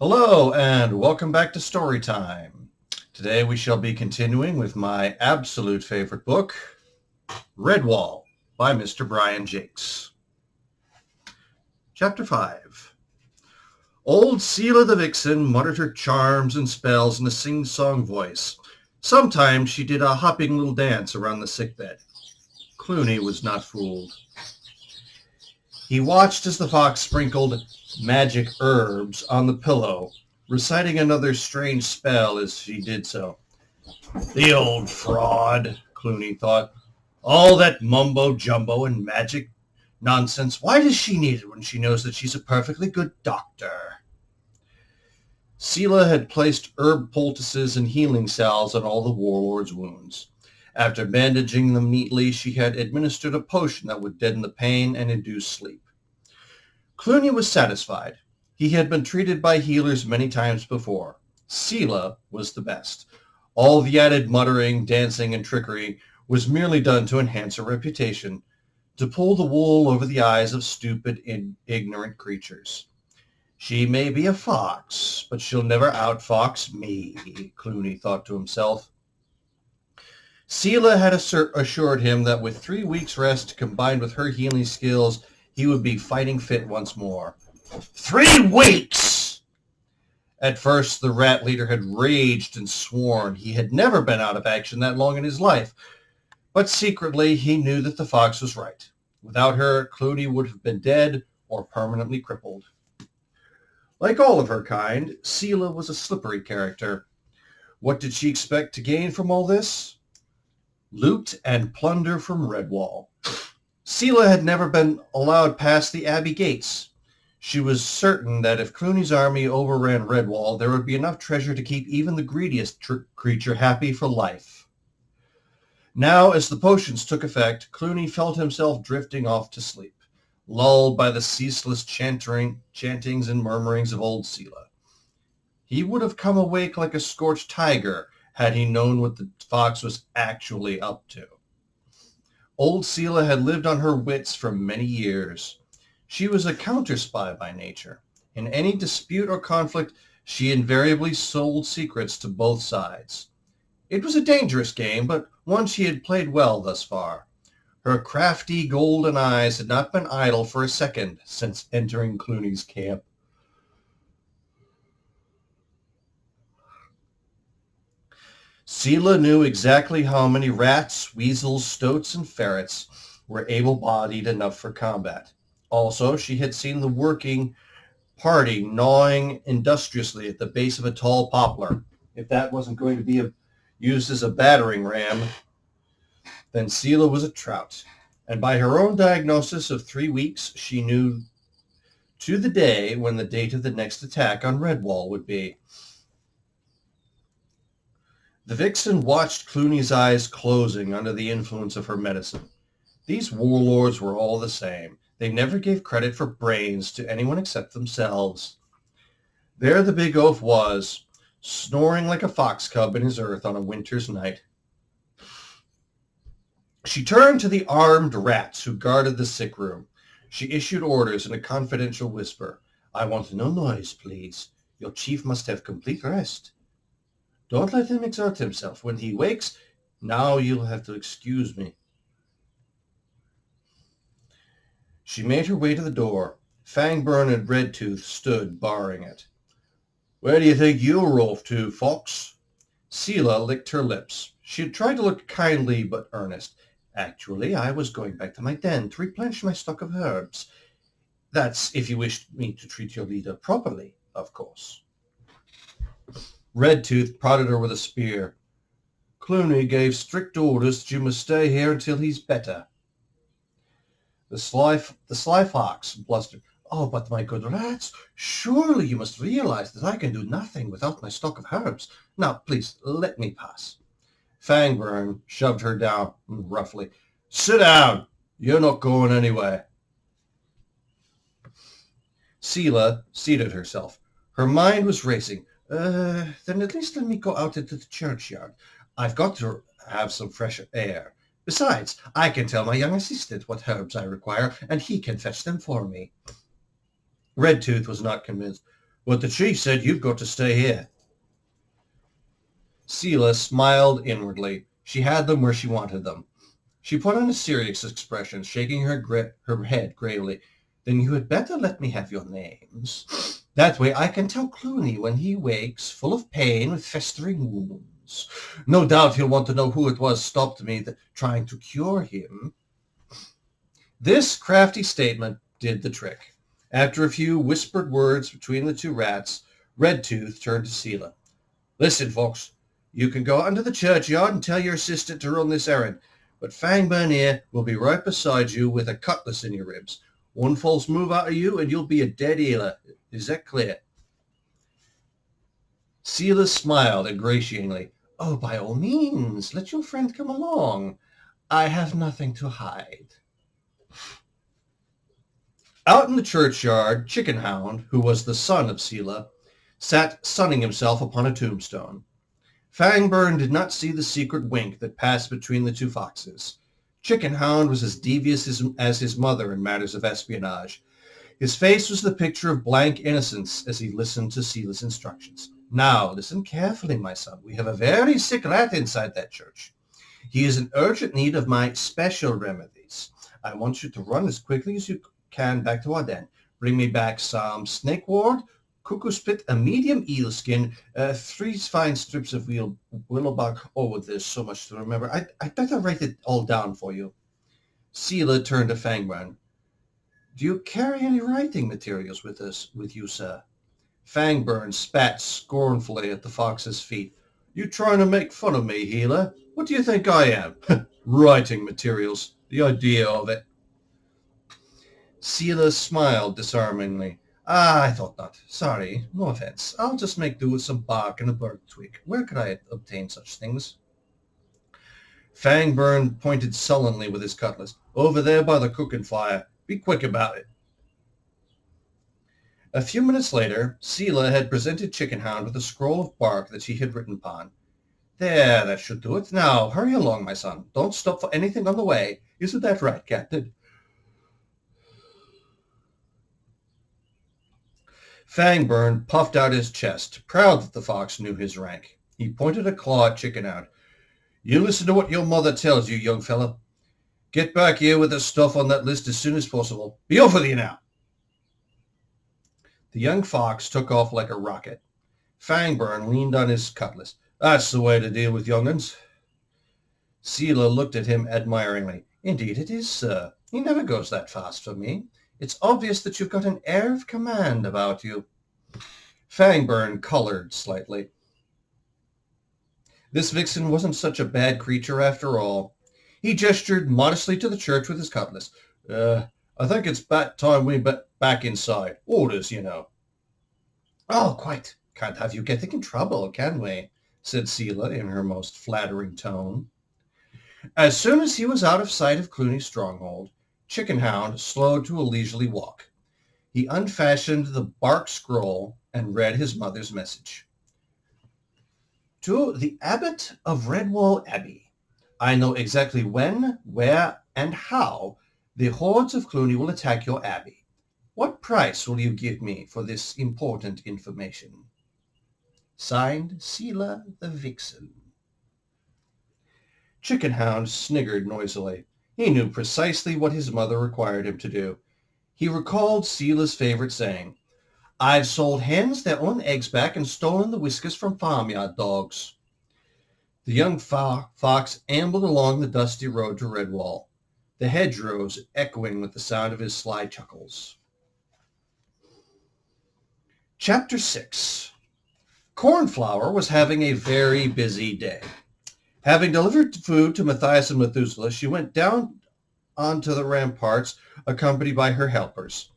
Hello and welcome back to Story Time. Today we shall be continuing with my absolute favorite book, Redwall by Mr. Brian Jacques. Chapter 5. Old Sela the Vixen muttered her charms and spells in a sing-song voice. Sometimes she did a hopping little dance around the sickbed. Clooney was not fooled. He watched as the fox sprinkled magic herbs on the pillow, reciting another strange spell as she did so. The old fraud, Clooney thought. All that mumbo-jumbo and magic nonsense. Why does she need it when she knows that she's a perfectly good doctor? Sela had placed herb poultices and healing salves on all the warlord's wounds. After bandaging them neatly, she had administered a potion that would deaden the pain and induce sleep. Clooney was satisfied. He had been treated by healers many times before. Sela was the best. All the added muttering, dancing, and trickery was merely done to enhance her reputation, to pull the wool over the eyes of stupid, ignorant creatures. She may be a fox, but she'll never outfox me, Clooney thought to himself. Sela had assured him that with 3 weeks' rest combined with her healing skills, he would be fighting fit once more. 3 weeks! At first, the rat leader had raged and sworn he had never been out of action that long in his life. But secretly, he knew that the fox was right. Without her, Clooney would have been dead or permanently crippled. Like all of her kind, Sela was a slippery character. What did she expect to gain from all this? Loot and plunder from Redwall. Sela had never been allowed past the Abbey gates. She was certain that if Clooney's army overran Redwall, there would be enough treasure to keep even the greediest creature happy for life. Now, as the potions took effect, Clooney felt himself drifting off to sleep, lulled by the ceaseless chantings and murmurings of old Sela. He would have come awake like a scorched tiger had he known what the fox was actually up to. Old Sela had lived on her wits for many years. She was a counter-spy by nature. In any dispute or conflict, she invariably sold secrets to both sides. It was a dangerous game, but one she had played well thus far. Her crafty golden eyes had not been idle for a second since entering Clooney's camp. Sela knew exactly how many rats, weasels, stoats, and ferrets were able-bodied enough for combat. Also, she had seen the working party gnawing industriously at the base of a tall poplar. If that wasn't going to be used as a battering ram, then Sela was a trout. And by her own diagnosis of 3 weeks, she knew to the day when the date of the next attack on Redwall would be. The vixen watched Clooney's eyes closing under the influence of her medicine. These warlords were all the same. They never gave credit for brains to anyone except themselves. There the big oaf was, snoring like a fox cub in his earth on a winter's night. She turned to the armed rats who guarded the sick room. She issued orders in a confidential whisper. I want no noise, please. Your chief must have complete rest. Don't let him exert himself. When he wakes, now you'll have to excuse me. She made her way to the door. Fangburn and Redtooth stood barring it. Where do you think you're off to, Fox? Sela licked her lips. She had tried to look kindly but earnest. Actually, I was going back to my den to replenish my stock of herbs. That's if you wished me to treat your leader properly, of course. Redtooth prodded her with a spear. Clooney gave strict orders that you must stay here until he's better. The sly fox blustered. Oh, but my good rats, surely you must realize that I can do nothing without my stock of herbs. Now, please, let me pass. Fangburn shoved her down roughly. Sit down. You're not going anywhere. Sela seated herself. Her mind was racing. Then at least let me go out into the churchyard. I've got to have some fresh air. Besides, I can tell my young assistant what herbs I require, and he can fetch them for me. Redtooth was not convinced. But the chief said you've got to stay here. Sela smiled inwardly. She had them where she wanted them. She put on a serious expression, shaking her head gravely. Then you had better let me have your names. That way I can tell Clooney when he wakes, full of pain with festering wounds. No doubt he'll want to know who it was stopped me trying to cure him. This crafty statement did the trick. After a few whispered words between the two rats, Redtooth turned to Sela. Listen, folks, you can go out into the churchyard and tell your assistant to run this errand, but Fangburn here will be right beside you with a cutlass in your ribs. One false move out of you and you'll be a dead healer. Is that clear? Sela smiled ingratiatingly. Oh, by all means, let your friend come along. I have nothing to hide. Out in the churchyard, Chickenhound, who was the son of Sela, sat sunning himself upon a tombstone. Fangburn did not see the secret wink that passed between the two foxes. Chickenhound was as devious as his mother in matters of espionage. His face was the picture of blank innocence as he listened to Sela's instructions. Now, listen carefully, my son. We have a very sick rat inside that church. He is in urgent need of my special remedies. I want you to run as quickly as you can back to our den. Bring me back some snake ward, cuckoo spit, a medium eel skin, 3 fine strips of willow bark. Oh, there's so much to remember. I'd better write it all down for you. Sela turned to Fangburn. Do you carry any writing materials with you, sir? Fangburn spat scornfully at the fox's feet. You trying to make fun of me, healer? What do you think I am? Writing materials. The idea of it. Sela smiled disarmingly. I thought not. Sorry, no offense. I'll just make do with some bark and a bird twig. Where could I obtain such things? Fangburn pointed sullenly with his cutlass. Over there by the cooking fire. Be quick about it. A few minutes later, Sela had presented Chickenhound with a scroll of bark that she had written upon. There, that should do it. Now, hurry along, my son. Don't stop for anything on the way. Isn't that right, Captain? Fangburn puffed out his chest, proud that the fox knew his rank. He pointed a claw at Chickenhound. You listen to what your mother tells you, young fellow. Get back here with the stuff on that list as soon as possible. Be off with you now. The young fox took off like a rocket. Fangburn leaned on his cutlass. That's the way to deal with young'uns. Sela looked at him admiringly. Indeed it is, sir. He never goes that fast for me. It's obvious that you've got an air of command about you. Fangburn colored slightly. This vixen wasn't such a bad creature after all. He gestured modestly to the church with his cutlass. I think it's about time we back inside. Orders, you know. Oh, quite. Can't have you getting in trouble, can we? Said Sela in her most flattering tone. As soon as he was out of sight of Clooney's stronghold, Chickenhound slowed to a leisurely walk. He unfastened the bark scroll and read his mother's message. To the Abbot of Redwall Abbey, I know exactly when, where, and how the hordes of Clooney will attack your abbey. What price will you give me for this important information? Signed, Sela the Vixen. Chickenhound sniggered noisily. He knew precisely what his mother required him to do. He recalled Sela's favorite saying, I've sold hens their own eggs back and stolen the whiskers from farmyard dogs. The young fox ambled along the dusty road to Redwall, the hedgerows echoing with the sound of his sly chuckles. Chapter 6. Cornflower was having a very busy day. Having delivered food to Matthias and Methuselah, she went down onto the ramparts, accompanied by her helpers.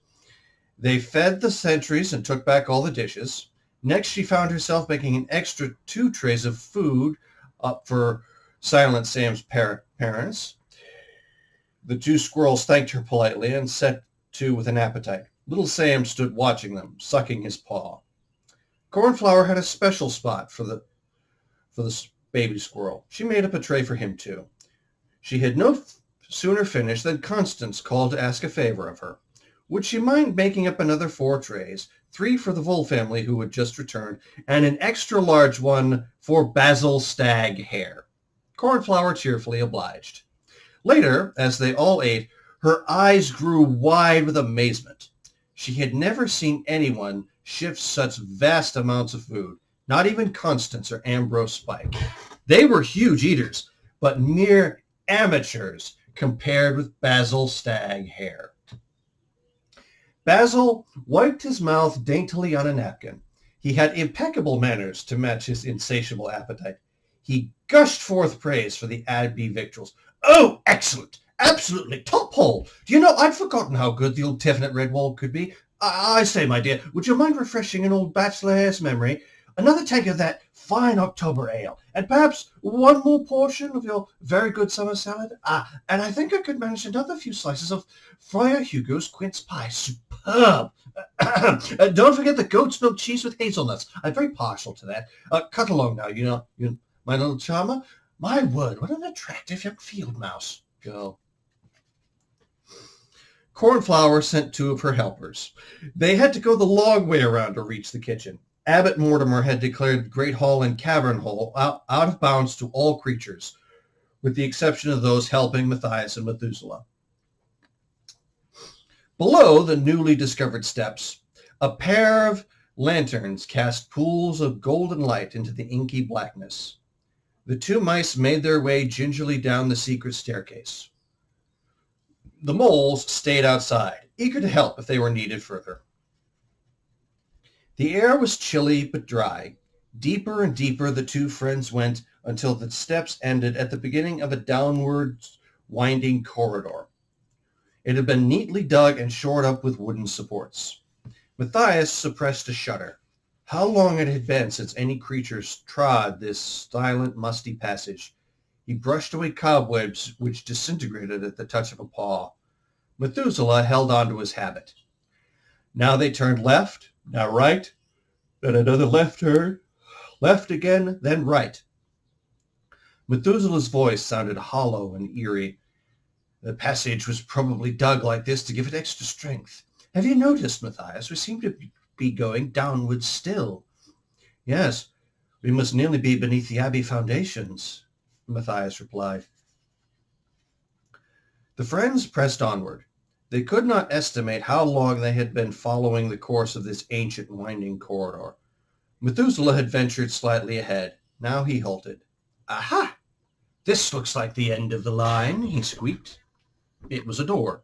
They fed the sentries and took back all the dishes. Next, she found herself making an extra 2 trays of food up for Silent Sam's parents. The 2 squirrels thanked her politely and set to with an appetite. Little Sam stood watching them, sucking his paw. Cornflower had a special spot for the baby squirrel. She made up a tray for him, too. She had no sooner finished than Constance called to ask a favor of her. Would she mind making up another 4 trays, 3 for the Vole family who had just returned, and an extra large one for Basil Stag Hare. Cornflower cheerfully obliged. Later, as they all ate, her eyes grew wide with amazement. She had never seen anyone shift such vast amounts of food, not even Constance or Ambrose Spike. They were huge eaters, but mere amateurs compared with Basil Stag Hare. Basil wiped his mouth daintily on a napkin. He had impeccable manners to match his insatiable appetite. He gushed forth praise for the Abbey victuals. "Oh, excellent! Absolutely top hole! Do you know, I'd forgotten how good the old tiffin at Redwall could be. I say, my dear, would you mind refreshing an old bachelor's memory? Another tank of that fine October ale, and perhaps one more portion of your very good summer salad. And I think I could manage another few slices of Friar Hugo's quince pie. Superb! Don't forget the goat's milk cheese with hazelnuts. I'm very partial to that. Cut along now, you my little charmer. My word, what an attractive young field mouse. Go. Cornflower sent 2 of her helpers. They had to go the long way around to reach the kitchen. Abbot Mortimer had declared the Great Hall and Cavern Hall out of bounds to all creatures, with the exception of those helping Matthias and Methuselah. Below the newly discovered steps, a pair of lanterns cast pools of golden light into the inky blackness. The 2 mice made their way gingerly down the secret staircase. The moles stayed outside, eager to help if they were needed further. The air was chilly but dry. Deeper and deeper the 2 friends went until the steps ended at the beginning of a downward winding corridor. It had been neatly dug and shored up with wooden supports. Matthias suppressed a shudder. How long it had been since any creatures trod this silent, musty passage. He brushed away cobwebs which disintegrated at the touch of a paw. Methuselah held on to his habit. Now they turned left, now right, then another left turn, left again, then right. Methuselah's voice sounded hollow and eerie. The passage was probably dug like this to give it extra strength. Have you noticed, Matthias? We seem to be going downwards still. Yes, we must nearly be beneath the Abbey foundations, Matthias replied. The friends pressed onward. They could not estimate how long they had been following the course of this ancient winding corridor. Methuselah had ventured slightly ahead. Now he halted. Aha! This looks like the end of the line, he squeaked. It was a door.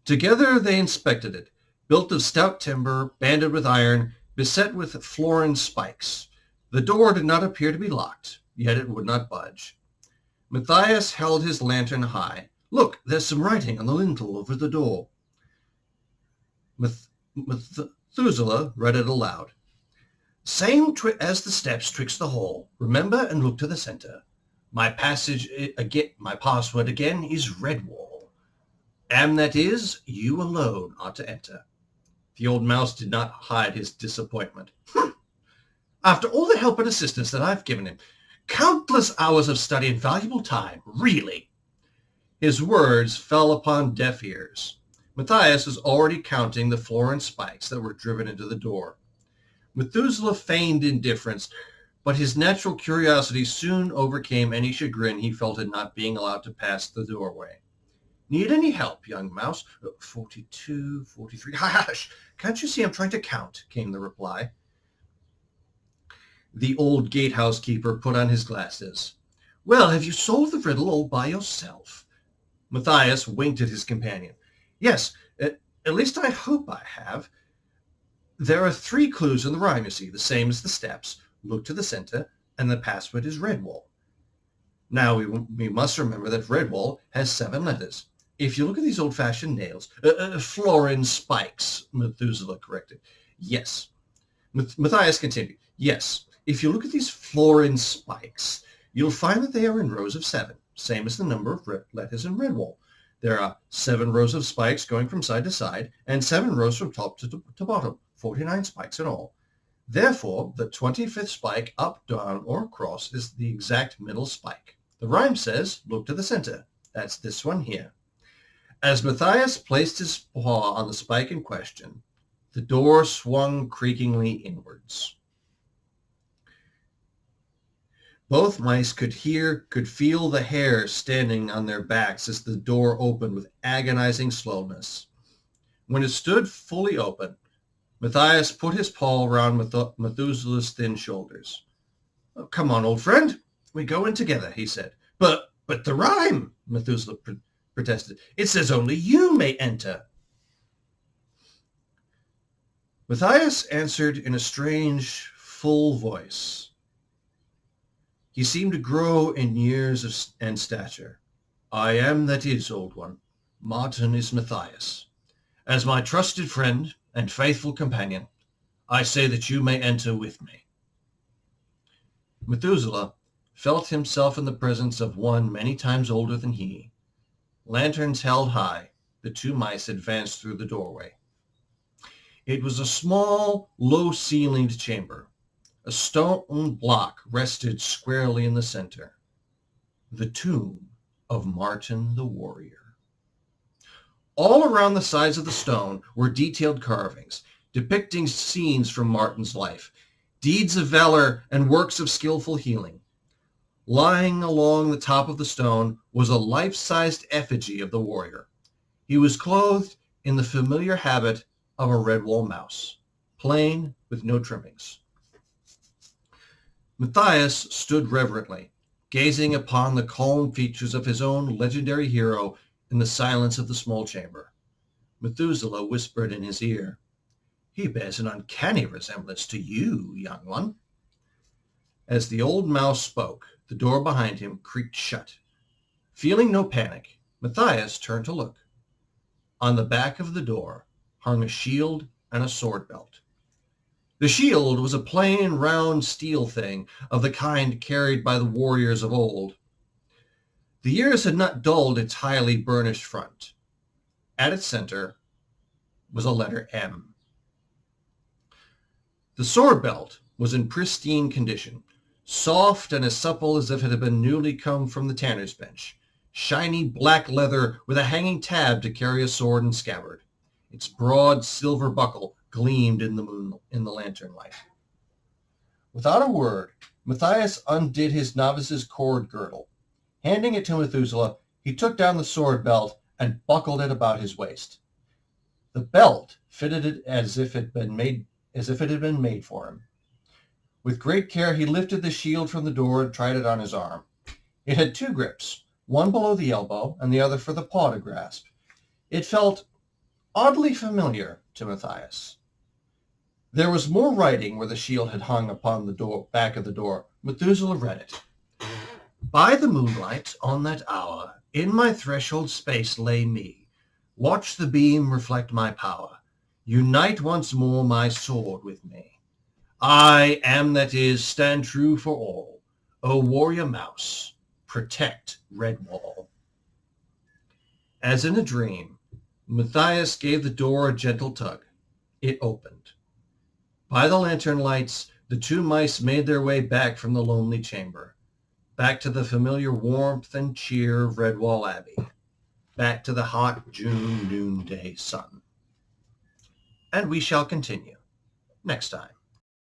Together they inspected it, built of stout timber, banded with iron, beset with florin spikes. The door did not appear to be locked, yet it would not budge. Matthias held his lantern high. Look, there's some writing on the lintel over the door. Methuselah read it aloud. Same as the steps twixt the hall. Remember and look to the center. My password again is Redwall. And that is, you alone are to enter. The old mouse did not hide his disappointment. After all the help and assistance that I've given him, countless hours of study and valuable time, really. His words fell upon deaf ears. Matthias was already counting the florin spikes that were driven into the door. Methuselah feigned indifference, but his natural curiosity soon overcame any chagrin he felt at not being allowed to pass the doorway. Need any help, young mouse? 42, 43. Hush! Can't you see I'm trying to count? Came the reply. The old gatehouse keeper put on his glasses. Well, have you solved the riddle all by yourself? Matthias winked at his companion. Yes, at least I hope I have. There are 3 clues in the rhyme, you see, the same as the steps. Look to the center, and the password is Redwall. Now we must remember that Redwall has 7 letters. If you look at these old-fashioned nails, florin spikes, Methuselah corrected. Yes. Matthias continued. Yes, if you look at these florin spikes, you'll find that they are in rows of 7, same as the number of letters in Redwall. There are 7 rows of spikes going from side to side, and 7 rows from top to bottom, 49 spikes in all. Therefore, the 25th spike up, down, or across is the exact middle spike. The rhyme says, look to the center. That's this one here. As Matthias placed his paw on the spike in question, The door swung creakingly inwards. Both mice could feel the hair standing on their backs as the door opened with agonizing slowness. When it stood fully open, Matthias put his paw around Methuselah's thin shoulders. "Oh, come on, old friend. We go in together," he said. But the rhyme," Methuselah protested. "It says only you may enter." Matthias answered in a strange, full voice. He seemed to grow in years and stature. "I am that is, old one. Martin is Matthias. As my trusted friend and faithful companion, I say that you may enter with me." Methuselah felt himself in the presence of one many times older than he. Lanterns held high, the two mice advanced through the doorway. It was a small, low-ceilinged chamber. A stone block rested squarely in the center. The tomb of Martin the warrior. All around the sides of the stone were detailed carvings, depicting scenes from Martin's life, deeds of valor and works of skillful healing. Lying along the top of the stone was a life-sized effigy of the warrior. He was clothed in the familiar habit of a Redwall mouse, plain with no trimmings. Matthias stood reverently, gazing upon the calm features of his own legendary hero in the silence of the small chamber. Methuselah whispered in his ear, "He bears an uncanny resemblance to you, young one." As the old mouse spoke, the door behind him creaked shut. Feeling no panic, Matthias turned to look. On the back of the door hung a shield and a sword belt. The shield was a plain, round steel thing of the kind carried by the warriors of old. The years had not dulled its highly burnished front. At its center was a letter M. The sword belt was in pristine condition, soft and as supple as if it had been newly come from the tanner's bench. Shiny black leather with a hanging tab to carry a sword and scabbard. Its broad silver buckle gleamed in the lantern light. Without a word, Matthias undid his novice's cord girdle. Handing it to Methuselah, he took down the sword belt and buckled it about his waist. The belt fitted it as if it had been made for him. With great care, he lifted the shield from the door and tried it on his arm. It had two grips, one below the elbow and the other for the paw to grasp. It felt oddly familiar to Matthias. There was more writing where the shield had hung upon the back of the door. Methuselah read it. "By the moonlight on that hour, in my threshold space lay me. Watch the beam reflect my power. Unite once more my sword with me. I am that is, stand true for all. O warrior mouse, protect Redwall." As in a dream, Matthias gave the door a gentle tug. It opened. By the lantern lights, the two mice made their way back from the lonely chamber, back to the familiar warmth and cheer of Redwall Abbey, back to the hot June noonday sun. And we shall continue next time.